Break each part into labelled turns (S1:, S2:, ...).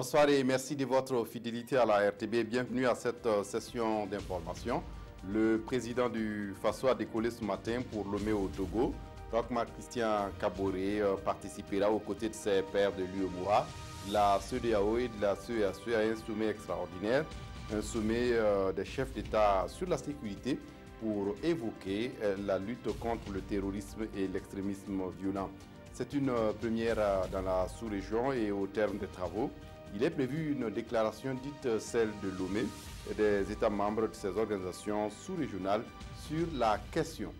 S1: Bonsoir et merci de votre fidélité à la RTB. Bienvenue à cette session d'information. Le président du FASO a décollé ce matin pour Lomé au Togo. Rochmark Christian Kaboré participera aux côtés de ses pairs de l'UEMOA, de la CEDEAO et de la CEAC à un sommet extraordinaire, un sommet des chefs d'État sur la sécurité pour évoquer la lutte contre le terrorisme et l'extrémisme violent. C'est une première dans la sous-région et au terme des travaux, il est prévu une déclaration dite celle de Lomé et des États membres de ces organisations sous-régionales sur la question.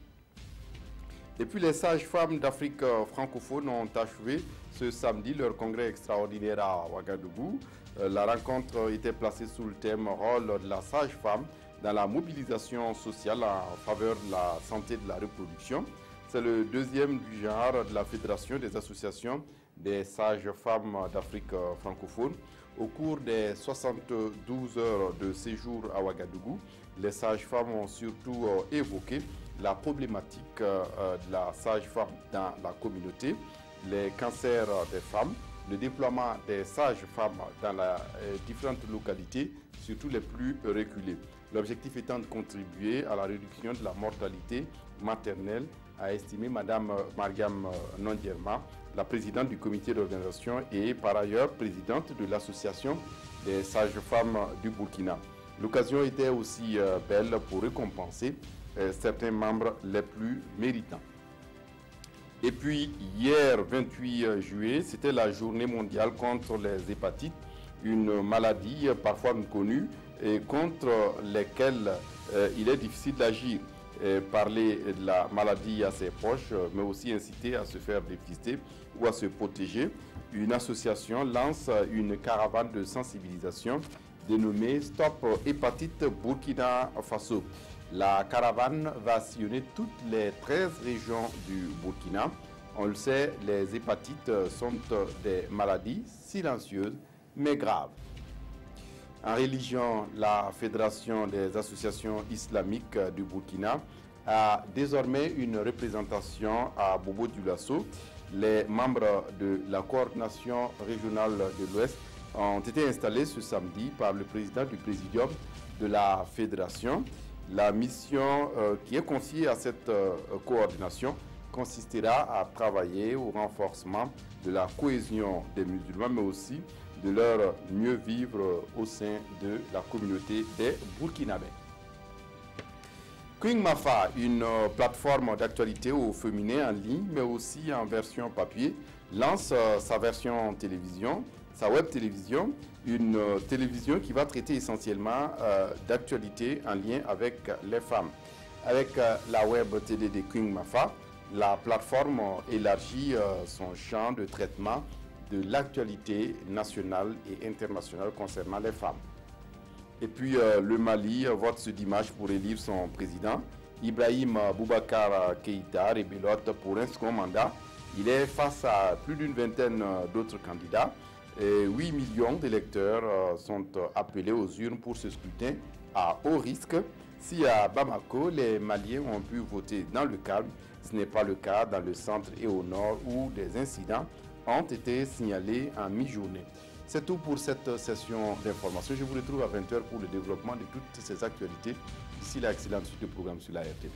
S1: Et puis les sages-femmes d'Afrique francophone ont achevé ce samedi leur congrès extraordinaire à Ouagadougou. La rencontre était placée sous le thème « Rôle de la sage-femme dans la mobilisation sociale en faveur de la santé de la reproduction ». C'est le deuxième du genre de la Fédération des associations des sages-femmes d'Afrique francophone. Au cours des 72 heures de séjour à Ouagadougou, les sages-femmes ont surtout évoqué la problématique de la sage-femme dans la communauté, les cancers des femmes, le déploiement des sages-femmes dans les différentes localités, surtout les plus reculées. L'objectif étant de contribuer à la réduction de la mortalité maternelle, a estimé Mme Mariam Nondierma, la présidente du comité d'organisation et par ailleurs présidente de l'association des sages-femmes du Burkina. L'occasion était aussi belle pour récompenser certains membres les plus méritants. Et puis hier 28 juillet, c'était la journée mondiale contre les hépatites, une maladie parfois inconnue et contre lesquelles il est difficile d'agir. Parler de la maladie à ses proches, mais aussi inciter à se faire dépister ou à se protéger. Une association lance une caravane de sensibilisation dénommée Stop Hépatite Burkina Faso. La caravane va sillonner toutes les 13 régions du Burkina. On le sait, les hépatites sont des maladies silencieuses mais graves. En religion, la Fédération des associations islamiques du Burkina a désormais une représentation à Bobo-Dioulasso. Les membres de la coordination régionale de l'Ouest ont été installés ce samedi par le président du présidium de la Fédération. La mission qui est confiée à cette coordination consistera à travailler au renforcement de la cohésion des musulmans, mais aussi de leur mieux vivre au sein de la communauté des Burkinabés. King Mafa, une plateforme d'actualité au féminin en ligne, mais aussi en version papier, lance sa version télévision, sa web télévision, une télévision qui va traiter essentiellement d'actualité en lien avec les femmes. Avec la web télé de King Mafa, la plateforme élargit son champ de traitement de l'actualité nationale et internationale concernant les femmes. Et puis le Mali vote ce dimanche pour élire son président. Ibrahim Boubacar Keïta rebelote pour un second mandat. Il est face à plus d'une vingtaine d'autres candidats. Et 8 millions d'électeurs sont appelés aux urnes pour ce scrutin à haut risque. Si à Bamako, les Maliens ont pu voter dans le calme, ce n'est pas le cas dans le centre et au nord où des incidents ont été signalés en mi-journée. C'est tout pour cette session d'information. Je vous retrouve à 20 h pour le développement de toutes ces actualités. D'ici là, excellente suite de programme sur la RTB.